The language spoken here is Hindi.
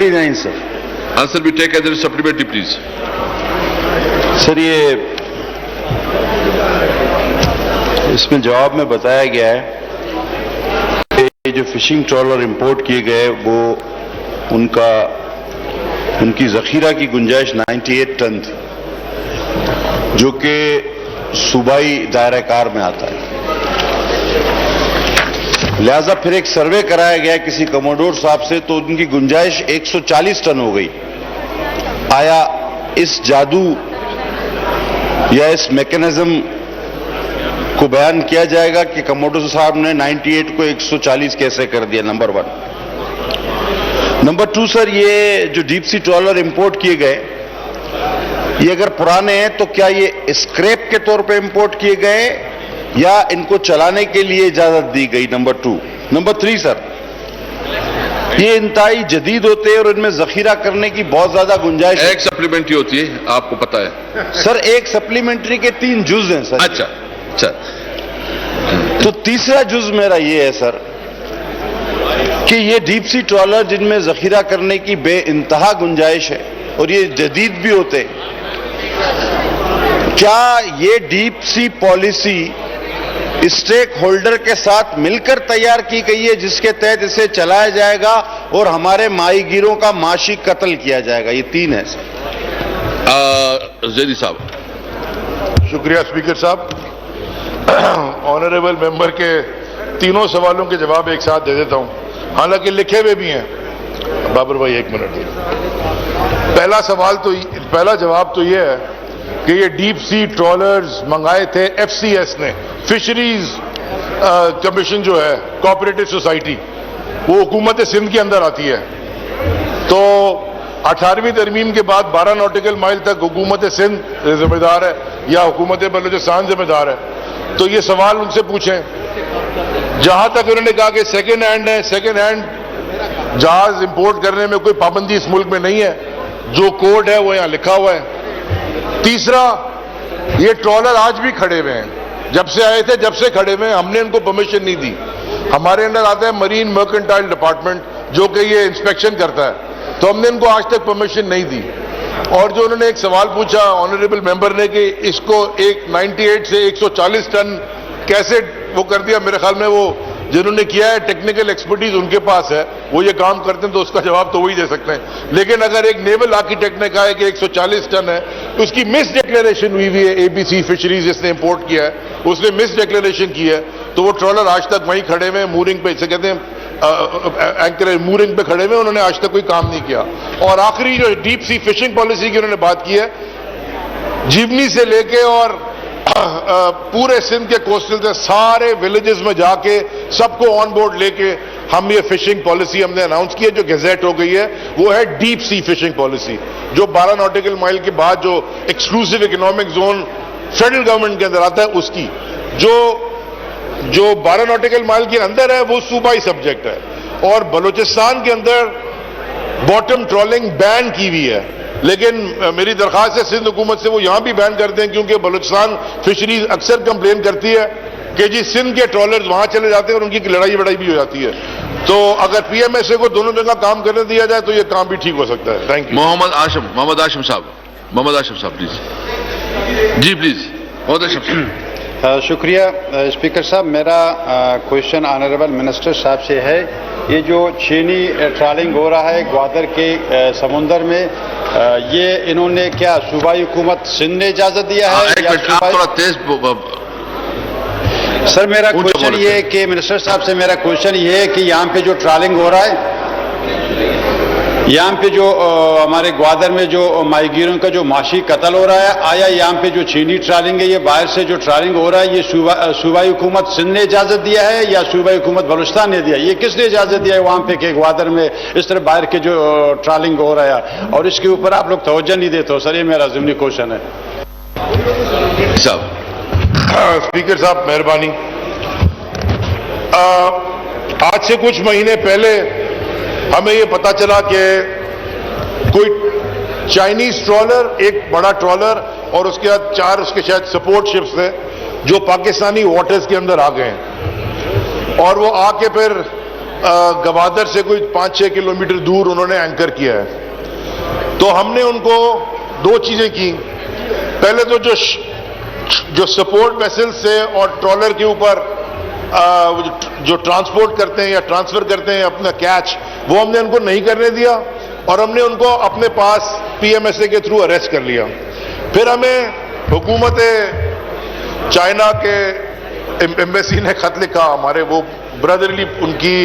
39 sir. Answer be taken as a supplementary, please. Sir ये इसमें जवाब में बताया गया है कि जो फिशिंग ट्रॉलर इंपोर्ट किए गए वो उनकी जखीरा की गुंजाइश 98 टन थी, जो कि सूबाई दायरा कार में आता है। लिहाजा फिर एक सर्वे कराया गया किसी कमोडोर साहब से, तो उनकी गुंजाइश 140 टन हो गई। आया इस जादू या इस मैकेनिज्म को बयान किया जाएगा कि कमोडोर साहब ने 98 को 140 कैसे कर दिया? नंबर 1। नंबर 2 सर, ये जो डीप सी ट्रॉलर इंपोर्ट किए गए, ये अगर पुराने हैं तो क्या ये स्क्रैप के तौर पे इंपोर्ट किए गए या इनको चलाने के लिए इजाजत दी गई? नंबर 2। नंबर 3 सर, ये इंतहाई जदीद होते हैं और इनमें जखीरा करने की बहुत ज्यादा गुंजाइश एक सप्लीमेंट्री होती है, आपको पता है सर। एक सप्लीमेंट्री के 3 जुज हैं सर। अच्छा अच्छा। तो तीसरा जुज मेरा ये है सर कि ये डीप सी ट्रॉलर जिनमें जखीरा करने की बे इंतहा गुंजाइश है और ये जदीद भी होते, क्या ये deep sea policy stakeholder के साथ मिलकर तैयार की गई है, जिसके तहत इसे चलाया जाएगा और हमारे माहीगीरों का माशी कत्ल किया जाएगा? ये 3 है सर। जैदी साहब। शुक्रिया स्पीकर साहब। ऑनरेबल मेंबर के तीनों सवालों के जवाब एक साथ दे देता हूं, हालांकि लिखे हुए भी हैं। बाबर भाई 1 मिनट। पहला जवाब तो यह है कि ये डीप सी ट्रॉलर्स मंगाए थे एफसीएस ने, फिशरीज कमीशन जो है कोऑपरेटिव सोसाइटी, वो हुकूमत सिंध के अंदर आती है। तो 18वीं तरमीम के बाद 12 नॉटिकल माइल तक हुकूमत सिंध जिम्मेदार है या हुकूमत बलूचिस्तान जिम्मेदार है। तो ये सवाल उनसे पूछें। जहां तक उन्होंने कहा कि सेकेंड हैंड है, सेकेंड हैंड जहाज इंपोर्ट करने में कोई पाबंदी इस मुल्क में नहीं है, जो कोड है वो यहां लिखा हुआ है। तीसरा, ये ट्रॉलर आज भी खड़े हुए हैं, जब से आए थे जब से खड़े हुए हैं, हमने इनको परमिशन नहीं दी। हमारे अंडर आता है मरीन मर्केंटाइल डिपार्टमेंट, जो कि ये इंस्पेक्शन करता है, तो हमने इनको आज तक परमिशन नहीं दी। और जो उन्होंने एक सवाल पूछा ऑनरेबल मेंबर ने कि इसको 98 से 140 टन कैसे वो कर दिया, मेरे ख्याल में वो जिन्होंने किया है टेक्निकल एक्सपर्टीज उनके पास है, वो ये काम करते हैं, तो उसका जवाब तो वही दे सकते हैं। लेकिन अगर एक नेवल आर्किटेक्ट ने कहा है कि 140 टन है, तो उसकी मिस डिक्लेरेशन हुई है। एबीसी फिशरीज जिसने इंपोर्ट किया है, उसने मिस डिक्लेरेशन की है, तो वो ट्रॉलर आज तक वहीं खड़े हुए, मूरिंग पे, इसे कहते हैं एंकर मूरिंग पे खड़े हुए, उन्होंने आज तक कोई काम नहीं किया। और आखिरी जो डीप सी फिशिंग पॉलिसी की उन्होंने बात की है, जीवनी से लेके और पूरे सिंध के कोस्टल से सारे विलेजेस में जाके सबको ऑन बोर्ड लेके हम ये फिशिंग पॉलिसी हमने अनाउंस की है, जो गैजेट हो गई है। वो है डीप सी फिशिंग पॉलिसी, जो 12 नॉटिकल माइल के बाद जो exclusive economic zone federal government के अंदर आता है, उसकी जो 12 नॉटिकल माइल के अंदर है वो सूबाई सब्जेक्ट है। और बलूचिस्तान के अंदर बॉटम ट्रॉलिंग बैन की हुई है, लेकिन मेरी दरखास्त है सिंध हुकूमत से वो यहां भी बैन कर दें, क्योंकि बलूचिस्तान फिशरीज अक्सर कंप्लेन करती है कि जी सिंध के ट्रॉलर्स वहां चले जाते हैं और उनकी लड़ाई वड़ाई भी हो जाती है। तो अगर पीएमएसए को दोनों जगह काम करने दिया जाए तो ये काम भी ठीक हो सकता है। Thank you. मोहम्मद आशम साहब प्लीज। जी प्लीज मोहम्मद आशम साहब। शुक्रिया स्पीकर साहब। मेरा क्वेश्चन ऑनरेबल मिनिस्टर साहब से है, ये जो चीनी ट्रॉलिंग हो रहा है ग्वादर के समुंदर में, ये इन्होंने क्या सूबाई हुकूमत सिंध ने इजाजत दिया है या थोड़ा तेज? सर मेरा क्वेश्चन ये है कि मिनिस्टर साहब से मेरा क्वेश्चन ये है कि यहाँ पे जो ट्रॉलिंग हो रहा है, यहाँ पे जो हमारे ग्वादर में जो माहीगीरों का जो माशी कत्ल हो रहा है, आया यहाँ पे जो चीनी ट्रॉलिंग है, ये बाहर से जो ट्रॉलिंग हो रहा है, ये सूबाई हुकूमत सिंध ने इजाजत दिया है या सूबाई हुकूमत बलूचिस्तान ने दिया? ये किसने इजाजत दिया है वहाँ पे कि ग्वादर में इस तरह बाहर के जो ट्रॉलिंग हो रहा है, और इसके ऊपर आप लोग तवज्जो नहीं देते हो? सर ये मेरा ज़िमनी क्वेश्चन है। स्पीकर साहब मेहरबानी। आज से कुछ महीने पहले हमें यह पता चला कि कोई चाइनीज ट्रॉलर, एक बड़ा ट्रॉलर और उसके बाद 4 उसके शायद सपोर्ट शिप्स थे, जो पाकिस्तानी वाटर्स के अंदर आ गए हैं। और वो आके फिर गवादर से कोई 5-6 किलोमीटर दूर उन्होंने एंकर किया है। तो हमने उनको दो चीजें की। पहले तो जो सपोर्ट वेसल से और ट्रॉलर के ऊपर जो ट्रांसपोर्ट करते हैं या ट्रांसफर करते हैं अपना कैच, वो हमने उनको नहीं करने दिया और हमने उनको अपने पास पीएमएसए के थ्रू अरेस्ट कर लिया। फिर हमें हुकूमत चाइना के एम्बेसी ने खत लिखा, हमारे वो ब्रदरली उनकी